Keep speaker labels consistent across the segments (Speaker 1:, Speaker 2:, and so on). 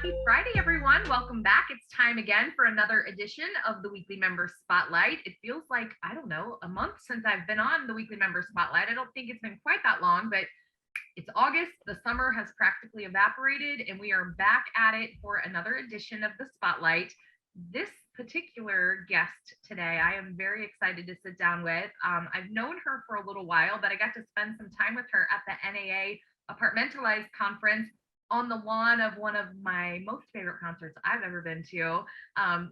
Speaker 1: Happy Friday, everyone. Welcome back. It's time again for another edition of the Weekly Member Spotlight. It feels like, I don't know, a month since I've been on the Weekly Member Spotlight. I don't think it's been quite that long, but it's August. The summer has practically evaporated, and we are back at it for another edition of the Spotlight. This particular guest today, I am very excited to sit down with. I've known her for a little while, but I got to spend some time with her at the NAA Apartmentalized Conference on the lawn of one of my most favorite concerts I've ever been to,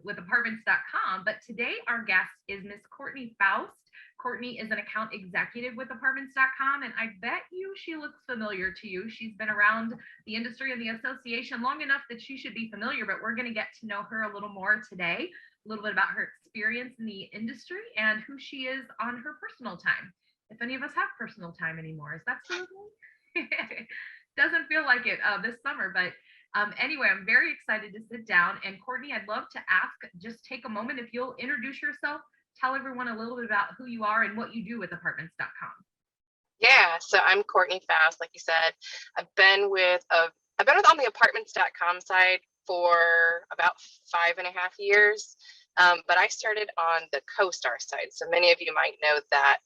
Speaker 1: with apartments.com. But today our guest is Miss Courtney Faust. Courtney is an account executive with apartments.com, and I bet you she looks familiar to you. She's been around the industry and the association long enough that she should be familiar, but we're going to get to know her a little more today, a little bit about her experience in the industry and who she is on her personal time. If any of us have personal time anymore, is that still a thing? Doesn't feel like it this summer, but anyway, I'm very excited to sit down. And Courtney, I'd love to ask, just take a moment if you'll introduce yourself, tell everyone a little bit about who you are and what you do with apartments.com.
Speaker 2: Yeah, so I'm Courtney Faust, like you said. I've been on the apartments.com side for about 5.5 years, but I started on the CoStar side. So many of you might know that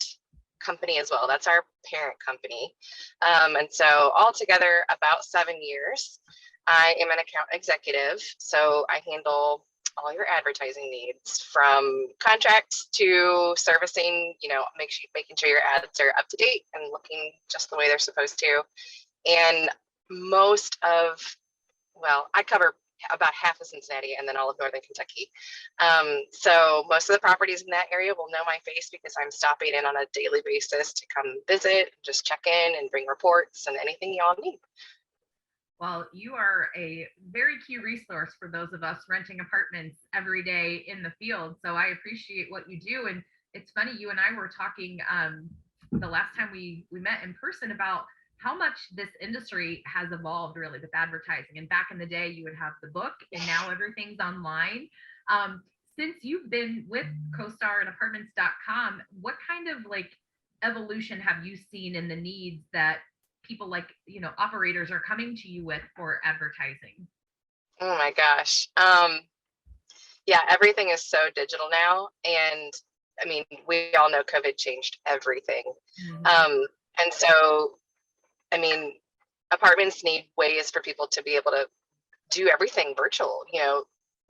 Speaker 2: company as well. That's our parent company. And so altogether about 7 years. I am an account executive, so I handle all your advertising needs, from contracts to servicing, making sure your ads are up to date and looking just the way they're supposed to. And I cover about half of Cincinnati and then all of northern Kentucky. So most of the properties in that area will know my face because I'm stopping in on a daily basis to come visit, just check in and bring reports and anything y'all need.
Speaker 1: Well, you are a very key resource for those of us renting apartments every day in the field. So I appreciate what you do. And it's funny, you and I were talking the last time we met in person about how much this industry has evolved really with advertising. And back in the day, you would have the book, and now everything's online. Since you've been with CoStar and apartments.com, what kind of evolution have you seen in the needs that people operators are coming to you with for advertising?
Speaker 2: Oh my gosh. Yeah, everything is so digital now. And I mean, we all know COVID changed everything. Mm-hmm. And so, I mean, apartments need ways for people to be able to do everything virtual.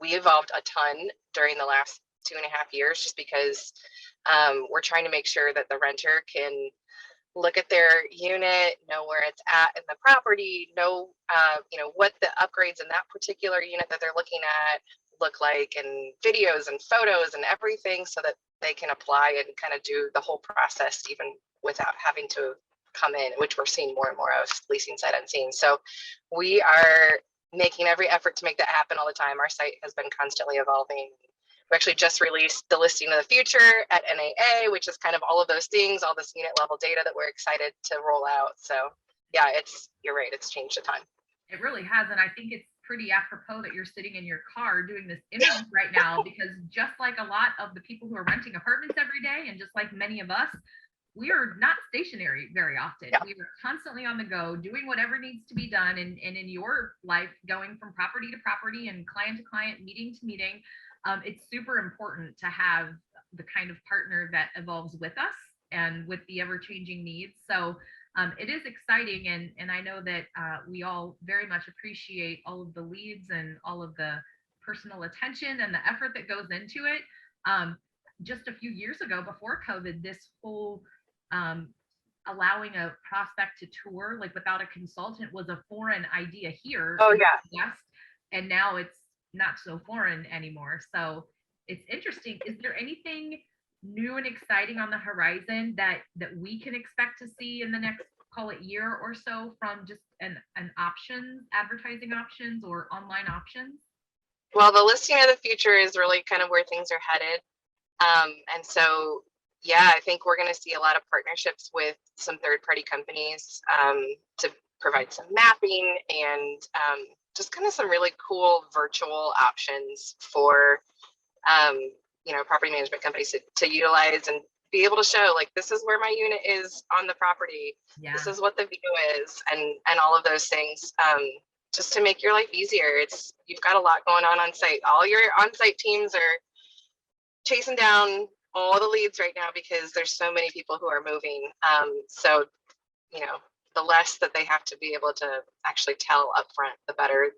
Speaker 2: We evolved a ton during the last 2.5 years just because we're trying to make sure that the renter can look at their unit, know where it's at in the property, know what the upgrades in that particular unit that they're looking at look like, and videos and photos and everything, so that they can apply and kind of do the whole process even without having to come in, which we're seeing more and more of leasing sight unseen. So we are making every effort to make that happen all the time. Our site has been constantly evolving. We actually just released the listing of the future at NAA, which is kind of all of those things, all this unit level data that we're excited to roll out. So yeah, you're right, it's changed a ton.
Speaker 1: It really has. And I think it's pretty apropos that you're sitting in your car doing this interview right now, because just like a lot of the people who are renting apartments every day, and just like many of us, we are not stationary very often. Yeah. We are constantly on the go, doing whatever needs to be done. And in your life, going from property to property and client to client, meeting to meeting, it's super important to have the kind of partner that evolves with us and with the ever-changing needs. So it is exciting. And I know that we all very much appreciate all of the leads and all of the personal attention and the effort that goes into it. Just a few years ago, before COVID, this whole allowing a prospect to tour without a consultant was a foreign idea here.
Speaker 2: Oh yeah.
Speaker 1: And now it's not so foreign anymore. So it's interesting. Is there anything new and exciting on the horizon that we can expect to see in the next, call it, year or so, from just an options, advertising options or online options?
Speaker 2: Well, the listing of the future is really kind of where things are headed. And so, yeah, I think we're going to see a lot of partnerships with some third-party companies to provide some mapping and just kind of some really cool virtual options for, property management companies to utilize and be able to show, this is where my unit is on the property. Yeah. This is what the view is, and all of those things. just to make your life easier. You've got a lot going on site. All your on-site teams are chasing down all the leads right now because there's so many people who are moving. So, the less that they have to be able to actually tell upfront, the better,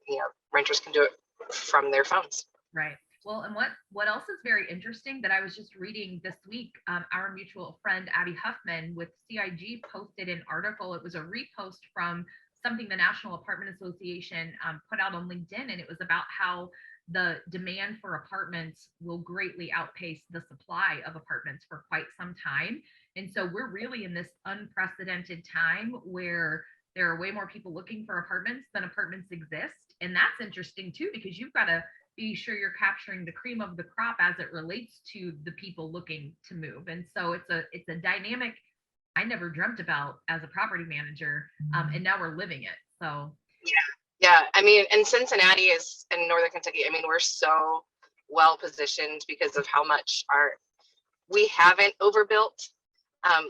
Speaker 2: renters can do it from their phones.
Speaker 1: Right. Well, and what else is very interesting that I was just reading this week, our mutual friend Abby Huffman with CIG posted an article. It was a repost from something the National Apartment Association put out on LinkedIn, and it was about how the demand for apartments will greatly outpace the supply of apartments for quite some time. And so we're really in this unprecedented time where there are way more people looking for apartments than apartments exist. And that's interesting too, because you've got to be sure you're capturing the cream of the crop as it relates to the people looking to move. And so it's a dynamic I never dreamt about as a property manager. And now we're living it. So
Speaker 2: yeah. I mean, and Cincinnati is in Northern Kentucky. I mean, we're so well positioned because of how much we haven't overbuilt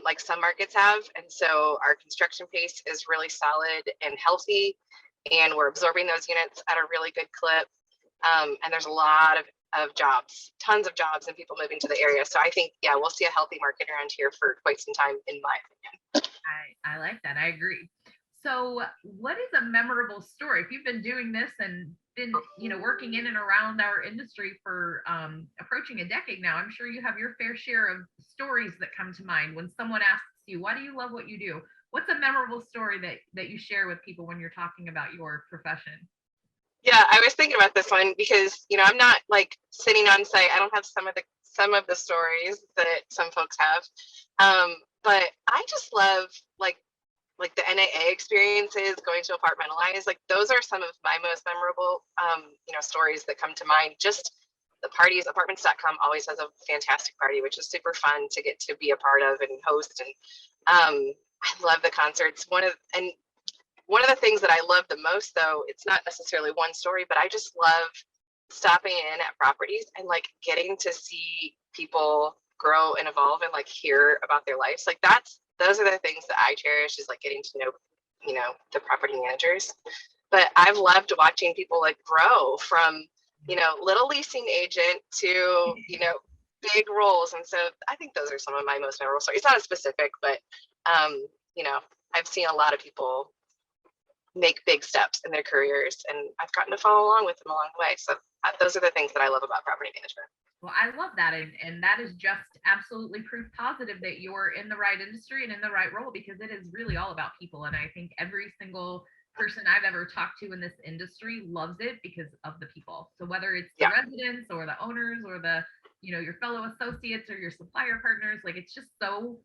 Speaker 2: like some markets have. And so our construction pace is really solid and healthy, and we're absorbing those units at a really good clip. And there's a lot of jobs, tons of jobs and people moving to the area. So I think, yeah, we'll see a healthy market around here for quite some time, in my opinion.
Speaker 1: I like that. I agree. So what is a memorable story? If you've been doing this and been, working in and around our industry for approaching a decade now, I'm sure you have your fair share of stories that come to mind when someone asks you, why do you love what you do? What's a memorable story that you share with people when you're talking about your profession?
Speaker 2: Yeah, I was thinking about this one because, I'm not like sitting on site. I don't have some of the stories that some folks have. But I just love like the NAA experiences, going to Apartmentalize. Like those are some of my most memorable, stories that come to mind. Just the parties. Apartments.com always has a fantastic party, which is super fun to get to be a part of and host. And I love the concerts. One of the things that I love the most, though, it's not necessarily one story, but I just love stopping in at properties and like getting to see people grow and evolve and like hear about their lives. Like those are the things that I cherish, is like getting to know, the property managers. But I've loved watching people like grow from, little leasing agent to, big roles. And so I think those are some of my most memorable stories. It's not as specific, but, I've seen a lot of people make big steps in their careers, and I've gotten to follow along with them along the way. So those are the things that I love about property management.
Speaker 1: Well, I love that. And that is just absolutely proof positive that you're in the right industry and in the right role, because it is really all about people. And I think every single person I've ever talked to in this industry loves it because of the people. So whether it's the residents or the owners or the, your fellow associates or your supplier partners, like it's just so,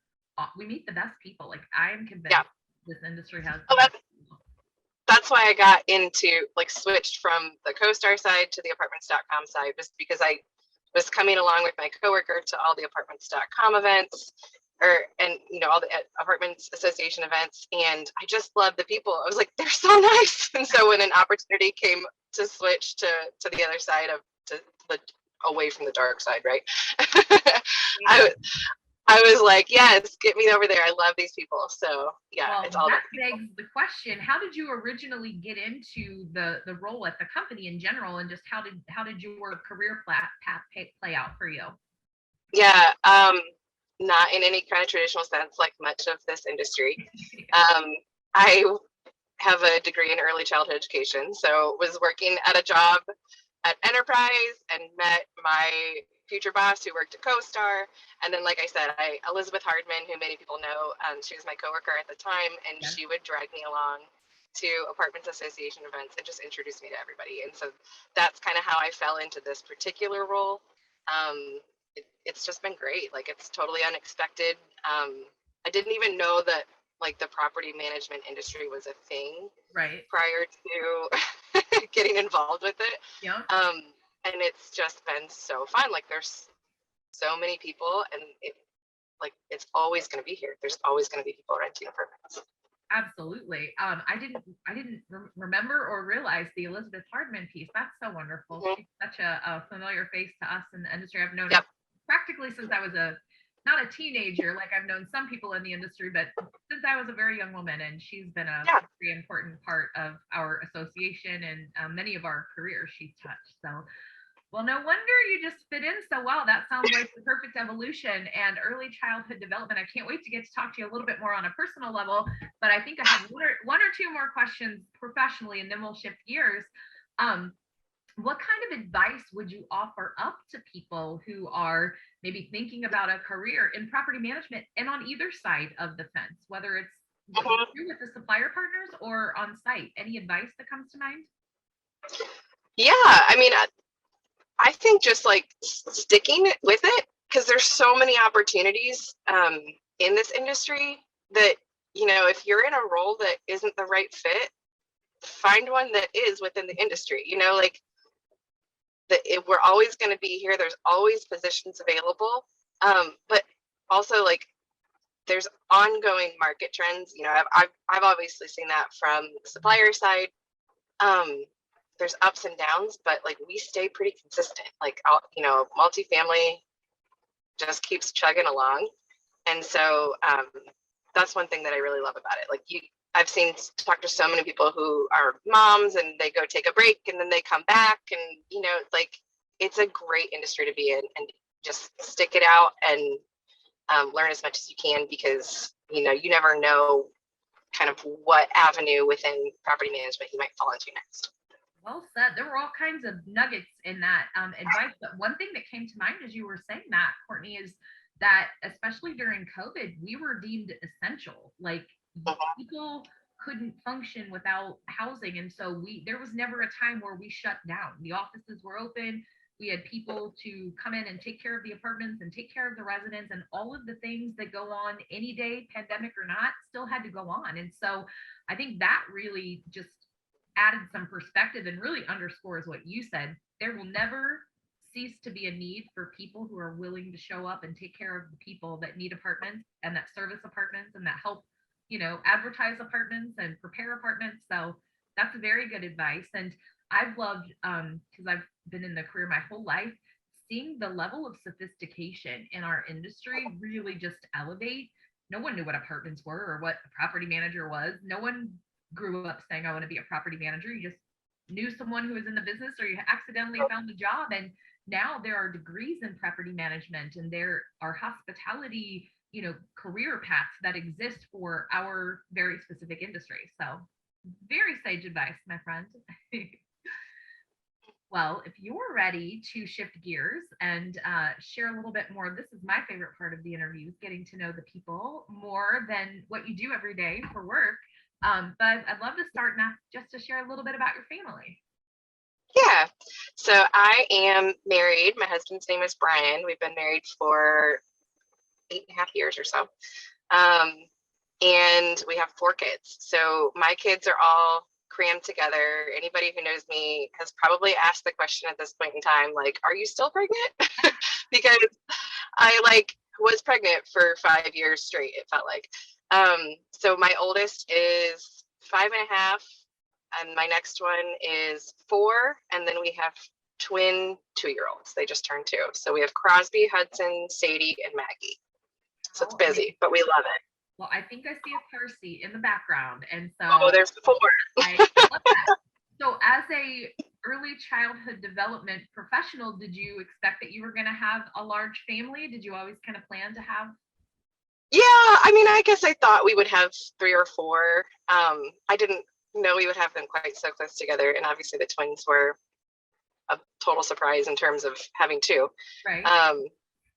Speaker 1: we meet the best people. Like I am convinced this industry has.
Speaker 2: That's why I got into switched from the CoStar side to the Apartments.com side, just because I was coming along with my coworker to all the Apartments.com events and all the Apartments Association events. And I just love the people. I was like, they're so nice. And so when an opportunity came to switch to the other side away from the dark side, right? I was like, yes, get me over there. I love these people. So yeah, it's all
Speaker 1: that begs the question: how did you originally get into the role at the company in general, and just how did your career path play out for you?
Speaker 2: Yeah, not in any kind of traditional sense, like much of this industry. I have a degree in early childhood education, so was working at a job at Enterprise and met my future boss who worked at CoStar. And then, like I said, Elizabeth Hardman, who many people know, she was my coworker at the time, and she would drag me along to Apartments Association events and just introduce me to everybody. And so that's kind of how I fell into this particular role. It's just been great. Like it's totally unexpected. I didn't even know that the property management industry was a thing prior to getting involved with it. And it's just been so fun. Like there's so many people, and it's always going to be here. There's always going to be people renting apartments.
Speaker 1: Absolutely. I didn't remember or realize the Elizabeth Hardman piece. That's so wonderful. She's such a familiar face to us in the industry. I've known her practically since I was not a teenager. Like I've known some people in the industry, but since I was a very young woman, and she's been a
Speaker 2: Yeah.
Speaker 1: very important part of our association and many of our careers she's touched. So, well, no wonder you just fit in so well. That sounds like the perfect evolution and early childhood development. I can't wait to get to talk to you a little bit more on a personal level, but I think I have one or two more questions professionally, and then we'll shift gears. What kind of advice would you offer up to people who are maybe thinking about a career in property management and on either side of the fence, whether it's what you do with the supplier partners or on site? Any advice that comes to mind?
Speaker 2: Yeah, I mean, I think just like sticking with it, because there's so many opportunities in this industry that, you know, if you're in a role that isn't the right fit, find one that is within the industry. You know, like we're always going to be here. There's always positions available, but also like there's ongoing market trends. You know, I've obviously seen that from the supplier side. There's ups and downs, but like we stay pretty consistent. Like, you know, multifamily just keeps chugging along. And so that's one thing that I really love about it. Like I've talked to so many people who are moms and they go take a break and then they come back, and, you know, like it's a great industry to be in, and just stick it out and learn as much as you can, because, you know, you never know kind of what avenue within property management you might fall into next.
Speaker 1: Well said. There were all kinds of nuggets in that advice. But one thing that came to mind as you were saying that, Courtney, is that especially during COVID, we were deemed essential. Like people couldn't function without housing. And so there was never a time where we shut down. The offices were open. We had people to come in and take care of the apartments and take care of the residents, and all of the things that go on any day, pandemic or not, still had to go on. And so I think that really just added some perspective and really underscores what you said. There will never cease to be a need for people who are willing to show up and take care of the people that need apartments and that service apartments and that help, you know, advertise apartments and prepare apartments. So that's very good advice. And I've loved, because I've been in the career my whole life, seeing the level of sophistication in our industry really just elevate. No one knew what apartments were or what a property manager was. No one grew up saying, I want to be a property manager. You just knew someone who was in the business, or you accidentally found a job. And now there are degrees in property management, and there are hospitality, you know, career paths that exist for our very specific industry. So very sage advice, my friend. Well, if you're ready to shift gears and share a little bit more, this is my favorite part of the interviews, getting to know the people more than what you do every day for work. But I'd love to start now just to share a little bit about your family.
Speaker 2: Yeah. So I am married. My husband's name is Brian. We've been married for 8.5 years or so. And we have 4 kids. So my kids are all crammed together. Anybody who knows me has probably asked the question at this point in time, like, are you still pregnant? Because I was pregnant for 5 years straight, it felt like. So my oldest is 5.5, and my next one is 4, and then we have twin 2-year-olds. They just turned 2. So we have Crosby, Hudson, Sadie, and Maggie. So it's busy, but we love it.
Speaker 1: Well, I think I see a car seat in the background, and so
Speaker 2: there's 4.
Speaker 1: I love that. So as a early childhood development professional, did you expect that you were going to have a large family? Did you always kind of plan to have?
Speaker 2: Yeah, I mean, I guess I thought we would have 3 or 4. I didn't know we would have them quite so close together, and obviously the twins were a total surprise in terms of having 2.
Speaker 1: Right.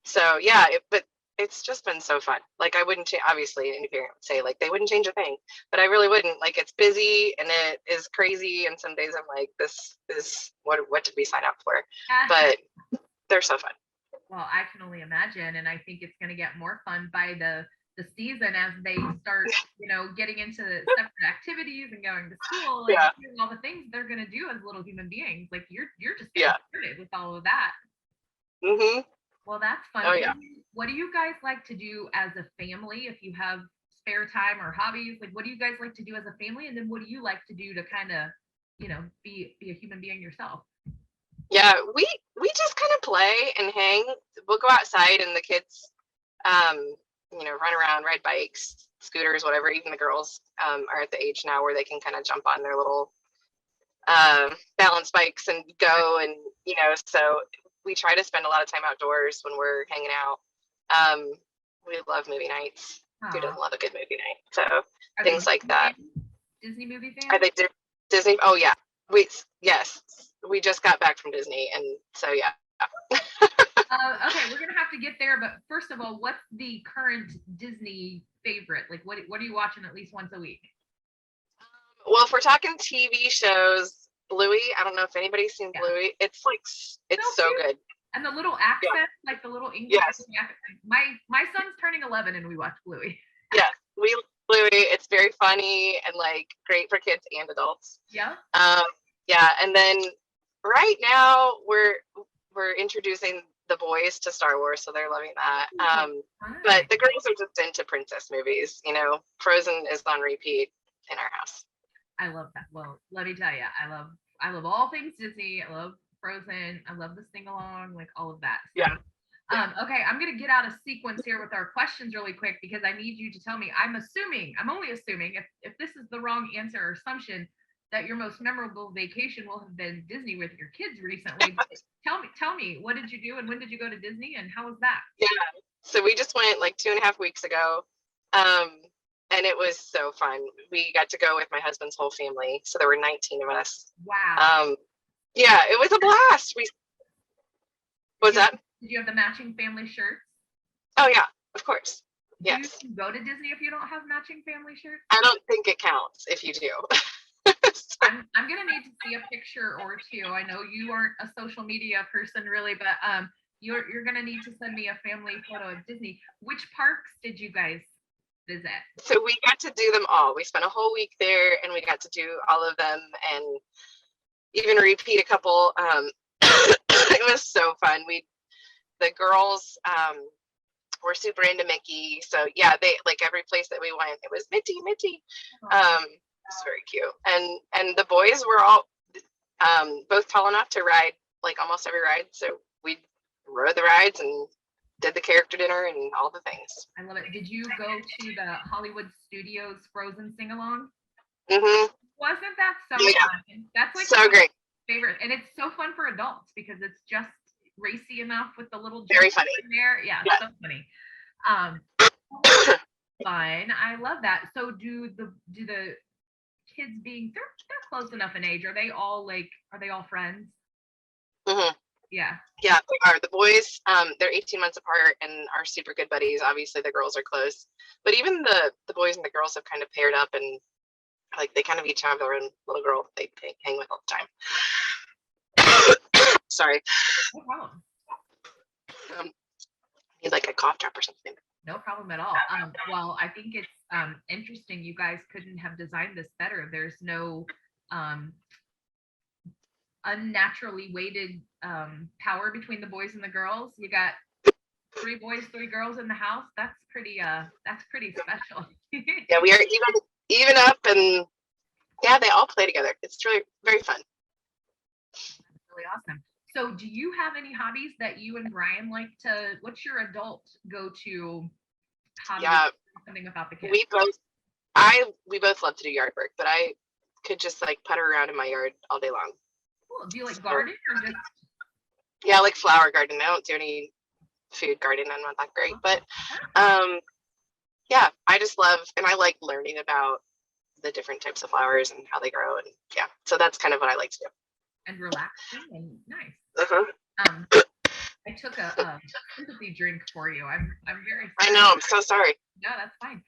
Speaker 2: So yeah, but it's just been so fun. Like, I wouldn't change, obviously any parent would say like they wouldn't change a thing, but I really wouldn't. Like, it's busy and it is crazy, and some days I'm like, this is what did we sign up for? But they're so fun.
Speaker 1: Well, I can only imagine, and I think it's going to get more fun by the season as they start, you know, getting into separate activities and going to school and doing all the things they're going to do as little human beings. Like you're just getting started with all of that. Well, that's fun.
Speaker 2: Oh, yeah.
Speaker 1: What do you guys like to do as a family if you have spare time or hobbies? Like, what do you guys like to do as a family? And then what do you like to do to kind of, you know, be a human being yourself?
Speaker 2: Yeah, we just kind of play and hang. We'll go outside and the kids, you know, run around, ride bikes, scooters, whatever. Even the girls are at the age now where they can kind of jump on their little balance bikes and go, and so we try to spend a lot of time outdoors when we're hanging out. We love movie nights. Who doesn't love a good movie night? So things like that.
Speaker 1: Disney movie fans?
Speaker 2: Are they Disney? Oh yeah, yes, we just got back from Disney, and so yeah.
Speaker 1: Okay, we're gonna have to get there, but first of all, what's the current Disney favorite? Like, what are you watching at least once a week?
Speaker 2: Well, if we're talking TV shows, Bluey. I don't know if anybody's seen Bluey. It's like so good.
Speaker 1: And the little accent, like the little English.
Speaker 2: Yes.
Speaker 1: My son's turning 11, and we watch Bluey.
Speaker 2: Yeah, we Bluey. It's very funny and like great for kids and adults.
Speaker 1: Yeah.
Speaker 2: Yeah, and then right now we're introducing the boys to Star Wars, so they're loving that. But the girls are just into princess movies. Frozen is on repeat in our house.
Speaker 1: I love that. Well, let me tell you, I love all things Disney. I love Frozen. I love the sing along, like all of that. So,
Speaker 2: yeah.
Speaker 1: Okay, I'm gonna get out of sequence here with our questions really quick because I need you to tell me. I'm only assuming if this is the wrong answer or assumption, that your most memorable vacation will have been Disney with your kids recently. Tell me, what did you do and when did you go to Disney and how was that?
Speaker 2: Yeah, so we just went like 2.5 weeks ago, and it was so fun. We got to go with my husband's whole family, so there were 19 of us.
Speaker 1: Wow.
Speaker 2: Yeah, it was a blast.
Speaker 1: Did you have the matching family shirts?
Speaker 2: Oh yeah, of course. Yes.
Speaker 1: Do you go to Disney if you don't have matching family shirts?
Speaker 2: I don't think it counts if you do.
Speaker 1: I'm gonna need to see a picture or two. I know you aren't a social media person really, but you're gonna need to send me a family photo of Disney. Which parks did you guys visit?
Speaker 2: So we got to do them all. We spent a whole week there, and we got to do all of them, and even repeat a couple. It was so fun. The girls were super into Mickey, so yeah, they like every place that we went, it was Mitty. It's very cute, and the boys were all both tall enough to ride like almost every ride, so we rode the rides and did the character dinner and all the things.
Speaker 1: I love it. Did you go to the Hollywood Studios Frozen sing along?
Speaker 2: Mm-hmm.
Speaker 1: Wasn't that so fun? That's like
Speaker 2: so great.
Speaker 1: Favorite, and it's so fun for adults because it's just racy enough with the little
Speaker 2: very funny
Speaker 1: in there. Yeah, so funny. Fun. I love that. So do the kids being they're close enough in age? Are they all friends?
Speaker 2: Mm-hmm.
Speaker 1: Yeah.
Speaker 2: Yeah, they are. The boys, they're 18 months apart and are super good buddies. Obviously, the girls are close, but even the boys and the girls have kind of paired up, and like they kind of each have their own little girl they hang with all the time. Sorry.
Speaker 1: No problem.
Speaker 2: Need like a cough drop or something.
Speaker 1: No problem at all. Well, I think it's interesting. You guys couldn't have designed this better. There's no unnaturally weighted power between the boys and the girls. You got 3 boys, 3 girls in the house. That's pretty special.
Speaker 2: Yeah, we are even up, and yeah, they all play together. It's really very fun.
Speaker 1: That's really awesome. So do you have any hobbies that you and Brian like to, what's your adult go-to hobby?
Speaker 2: Yeah,
Speaker 1: something about the kids.
Speaker 2: We both love to do yard work, but I could just like putter around in my yard all day long.
Speaker 1: Cool. Do you like garden or just?
Speaker 2: Yeah, I like flower garden. I don't do any food garden. I'm not that great, but yeah, I just love, and I like learning about the different types of flowers and how they grow, and yeah, so that's kind of what I like to do.
Speaker 1: And relaxing and nice.
Speaker 2: Uh-huh.
Speaker 1: I took a sympathy drink for you. I'm very sorry.
Speaker 2: I know, I'm so sorry.
Speaker 1: No, that's fine.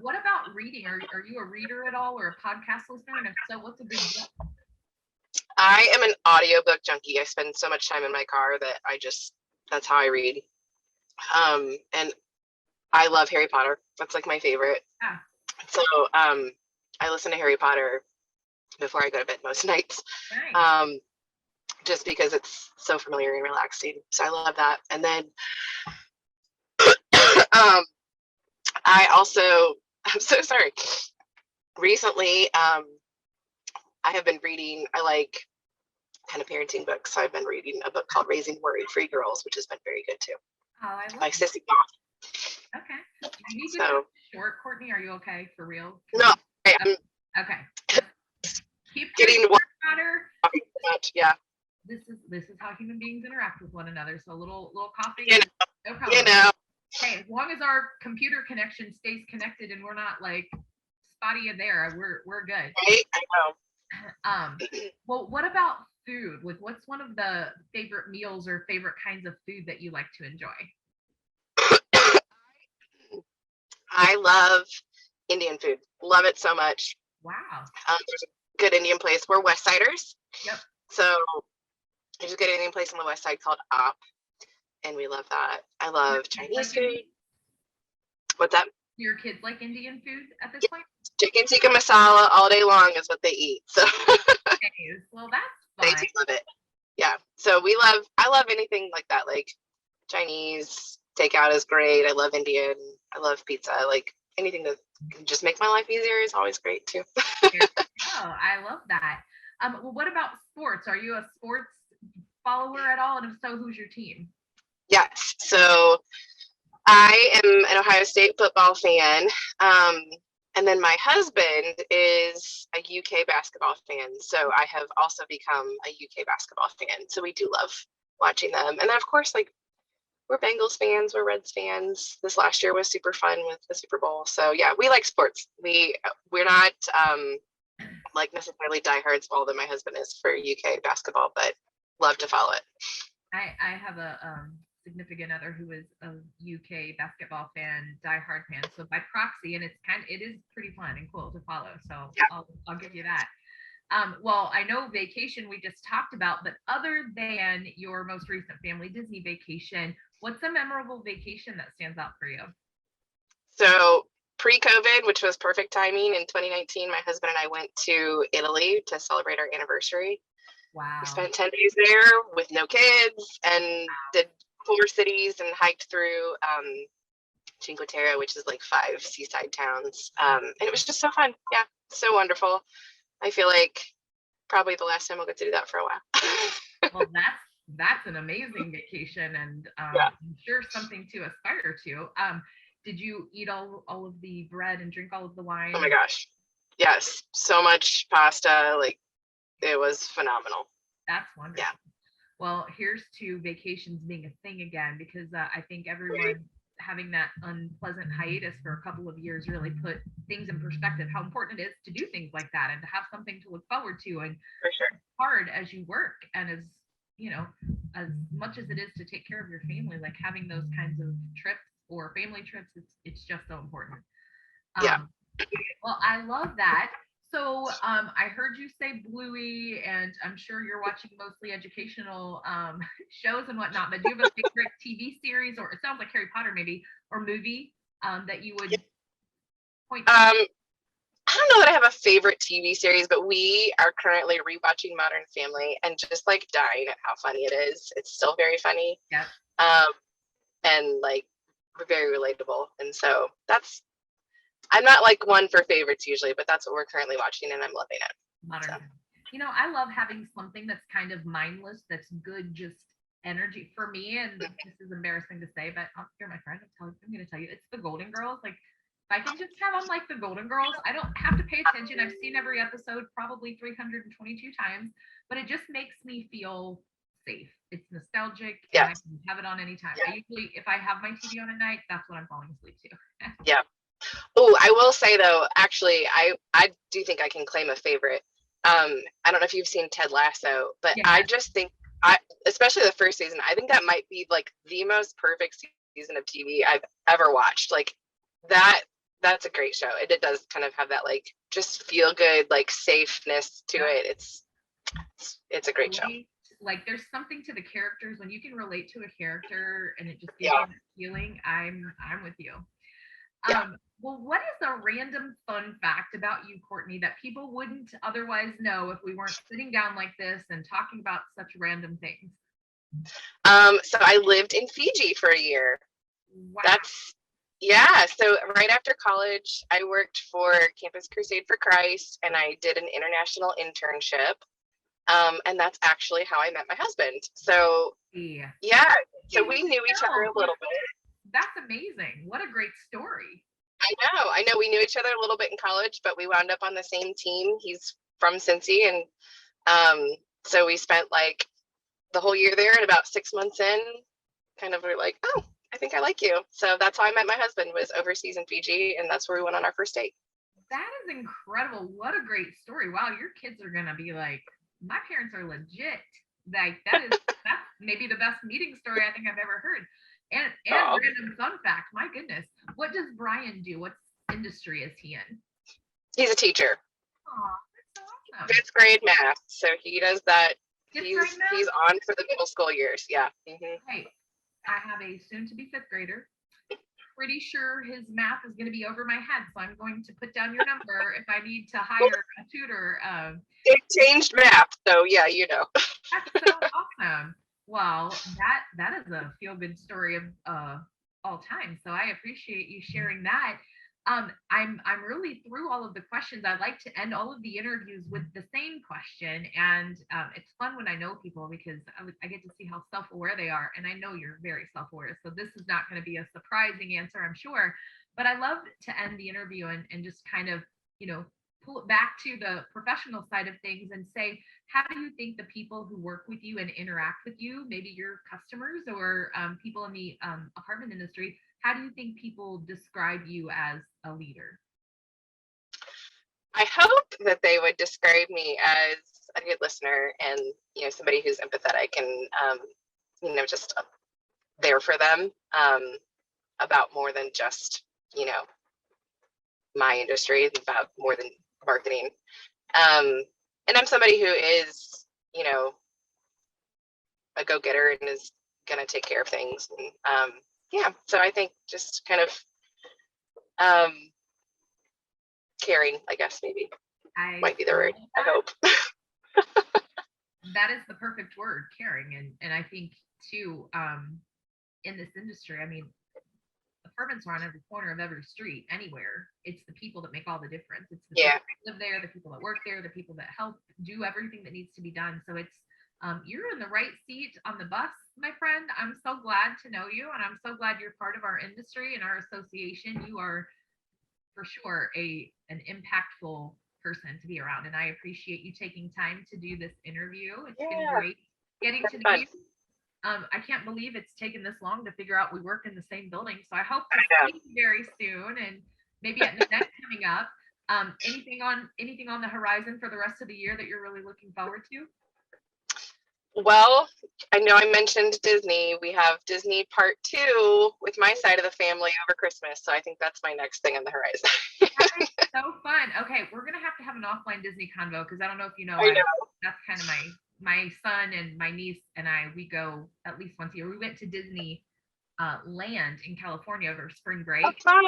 Speaker 1: What about reading? Are you a reader at all or a podcast listener? And if so, what's a good book?
Speaker 2: I am an audiobook junkie. I spend so much time in my car that that's how I read. And I love Harry Potter. That's like my favorite.
Speaker 1: Yeah.
Speaker 2: So I listen to Harry Potter before I go to bed most nights.
Speaker 1: Nice.
Speaker 2: Just because it's so familiar and relaxing. So I love that. And then I also, I'm so sorry. Recently, I have been reading, I like kind of parenting books. So I've been reading a book called Raising Worry-Free Girls, which has been very good too.
Speaker 1: Oh, I love
Speaker 2: by
Speaker 1: it.
Speaker 2: Sissy Goff.
Speaker 1: Okay. You need to short, Courtney? Are you okay for real?
Speaker 2: No, I'm
Speaker 1: Okay. Keep
Speaker 2: getting
Speaker 1: water.
Speaker 2: much. Yeah.
Speaker 1: This is how human beings interact with one another. So a little coughing, no problem.
Speaker 2: You know.
Speaker 1: Hey, as long as our computer connection stays connected and we're not like spotty in there, we're good.
Speaker 2: Right? I
Speaker 1: know. Well, what about food? What's one of the favorite meals or favorite kinds of food that you like to enjoy?
Speaker 2: I love Indian food. Love it so much.
Speaker 1: Wow.
Speaker 2: There's a good Indian place. We're West Siders.
Speaker 1: Yep.
Speaker 2: So there's a good Indian place on the West Side called Op, and we love that. I love Chinese food. What's that?
Speaker 1: Your kids like Indian food at this point?
Speaker 2: Chicken tikka masala all day long is what they eat. So
Speaker 1: well, that's fun.
Speaker 2: They do love it. Yeah. So I love anything like that. Like Chinese takeout is great. I love Indian. I love pizza. Like anything that can just make my life easier is always great too.
Speaker 1: Oh, I love that. Well, what about sports? Are you a sports follower at all? And if so, who's your team?
Speaker 2: Yes. So I am an Ohio State football fan. And then my husband is a UK basketball fan. So I have also become a UK basketball fan. So we do love watching them. And then of course, like we're Bengals fans, we're Reds fans. This last year was super fun with the Super Bowl. So yeah, we like sports. We're not like necessarily diehards, although my husband is for UK basketball, but love to follow it.
Speaker 1: I have a significant other who is a UK basketball fan, diehard fan. So by proxy, and it is pretty fun and cool to follow. So yeah. I'll give you that. Well, I know vacation we just talked about, but other than your most recent family Disney vacation, what's a memorable vacation that stands out for you?
Speaker 2: So pre-COVID, which was perfect timing, in 2019, my husband and I went to Italy to celebrate our anniversary.
Speaker 1: Wow.
Speaker 2: We spent 10 days there with no kids and did 4 cities and hiked through Cinque Terre, which is like 5 seaside towns. And it was just so fun. Yeah, so wonderful. I feel like probably the last time I'll get to do that for a while.
Speaker 1: Well, that's an amazing vacation, and yeah. I'm sure something to aspire to. Did you eat all of the bread and drink all of the wine?
Speaker 2: Oh my gosh. Yes. So much pasta. Like it was phenomenal.
Speaker 1: That's wonderful. Yeah. Well, here's to vacations being a thing again, because I think everyone having that unpleasant hiatus for a couple of years really put things in perspective, how important it is to do things like that and to have something to look forward to. And
Speaker 2: for sure,
Speaker 1: as hard as you work and as as much as it is to take care of your family, like having those kinds of trips or family trips, it's just so important.
Speaker 2: Yeah.
Speaker 1: Well, I love that. So I heard you say Bluey, and I'm sure you're watching mostly educational shows and whatnot, but do you have a favorite TV series, or it sounds like Harry Potter maybe, or movie that you would point to?
Speaker 2: I don't know that I have a favorite TV series, but we are currently rewatching Modern Family and just like dying at how funny it is. It's still very funny.
Speaker 1: Yeah.
Speaker 2: And like very relatable. And so I'm not like one for favorites usually, but that's what we're currently watching and I'm loving it.
Speaker 1: Modern. So. I love having something that's kind of mindless, that's good, just energy for me. And this is embarrassing to say, but you're my friend. I'm going to tell you, it's the Golden Girls. Like if I can just have on like the Golden Girls, I don't have to pay attention. I've seen every episode probably 322 times, but it just makes me feel safe. It's nostalgic.
Speaker 2: Yeah.
Speaker 1: And I can have it on anytime. Yeah. I usually, if I have my TV on at night, that's what I'm falling asleep to.
Speaker 2: Yeah. Oh, I will say though, actually, I do think I can claim a favorite. I don't know if you've seen Ted Lasso, but yeah. I just think especially the first season, I think that might be like the most perfect season of TV I've ever watched. Like that's a great show. It does kind of have that like just feel good, like safeness to it. It's a great show.
Speaker 1: Like there's something to the characters when you can relate to a character and it just gives you that feeling. I'm with you.
Speaker 2: Yeah.
Speaker 1: Well, what is a random fun fact about you, Courtney, that people wouldn't otherwise know if we weren't sitting down like this and talking about such random things?
Speaker 2: So I lived in Fiji for a year.
Speaker 1: Wow.
Speaker 2: So right after college, I worked for Campus Crusade for Christ and I did an international internship. And that's actually how I met my husband. So so we knew each other a little bit.
Speaker 1: That's amazing. What a great story.
Speaker 2: I know we knew each other a little bit in college, but we wound up on the same team. He's from Cincy, and so we spent like the whole year there, and about 6 months in, kind of were like, oh, I think I like you. So that's how I met my husband, was overseas in Fiji, and that's where we went on our first date.
Speaker 1: That is incredible. What a great story. Wow, your kids are gonna be like, my parents are legit. Like that's maybe the best meeting story I think I've ever heard. And random fun fact, my goodness. What does Brian do? What industry is he in?
Speaker 2: He's a teacher.
Speaker 1: Oh, that's so awesome.
Speaker 2: 5th grade math. So he does that.
Speaker 1: Fifth
Speaker 2: He's
Speaker 1: grade math?
Speaker 2: he's on for the middle school years. Yeah.
Speaker 1: Hey, I have a soon to be 5th grader. Pretty sure his math is going to be over my head, so I'm going to put down your number if I need to hire a tutor.
Speaker 2: It changed math, so yeah, you know.
Speaker 1: That's so awesome. Well, that is a feel good story of all time. So I appreciate you sharing that. I'm really through all of the questions. I like to end all of the interviews with the same question, and it's fun when I know people because I get to see how self-aware they are, and I know you're very self-aware. So this is not going to be a surprising answer, I'm sure. But I love to end the interview and just kind of, pull it back to the professional side of things and say, how do you think the people who work with you and interact with you, maybe your customers or people in the apartment industry, how do you think people describe you as a leader?
Speaker 2: I hope that they would describe me as a good listener and, somebody who's empathetic and, just there for them, about more than just, my industry, about more than marketing. And I'm somebody who is, a go-getter and is going to take care of things. And, so I think just kind of caring, I guess, maybe might be the word. I hope.
Speaker 1: That is the perfect word, caring. And I think too, in this industry, I mean, apartments are on every corner of every street, anywhere. It's the people that make all the difference. It's the people that live there, the people that work there, the people that help do everything that needs to be done. So it's you're in the right seat on the bus, my friend. I'm so glad to know you, and I'm so glad you're part of our industry and our association. You are for sure an impactful person to be around, and I appreciate you taking time to do this interview. It's been great getting to know you. I can't believe it's taken this long to figure out we work in the same building. So I hope to see you very soon, and maybe at an event coming up. Anything on the horizon for the rest of the year that you're really looking forward to?
Speaker 2: Well, I know I mentioned Disney. We have Disney Part 2 with my side of the family over Christmas. So I think that's my next thing on the horizon.
Speaker 1: That is so fun. Okay, we're going to have an offline Disney convo because I don't know if you know, that's kind of my son and my niece and I, we go at least once a year. We went to Disney land in California over spring break.
Speaker 2: That's fun.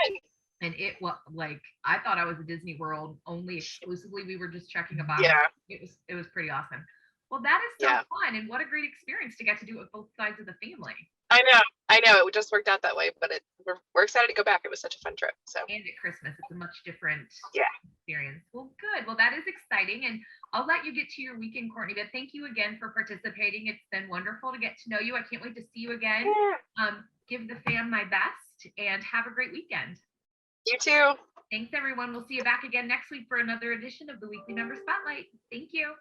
Speaker 1: And it was like, I thought I was at Disney World only exclusively. We were just checking a box.
Speaker 2: Yeah.
Speaker 1: It was pretty awesome. Well, that is so fun, and what a great experience to get to do it with both sides of the family.
Speaker 2: I know. It just worked out that way, but we're excited to go back. It was such a fun trip. So.
Speaker 1: And at Christmas, it's a much different experience. Well, good. Well, that is exciting, and I'll let you get to your weekend, Courtney. But thank you again for participating. It's been wonderful to get to know you. I can't wait to see you again. Give the fam my best, and have a great weekend.
Speaker 2: You too.
Speaker 1: Thanks, everyone. We'll see you back again next week for another edition of the Weekly Member Spotlight. Thank you.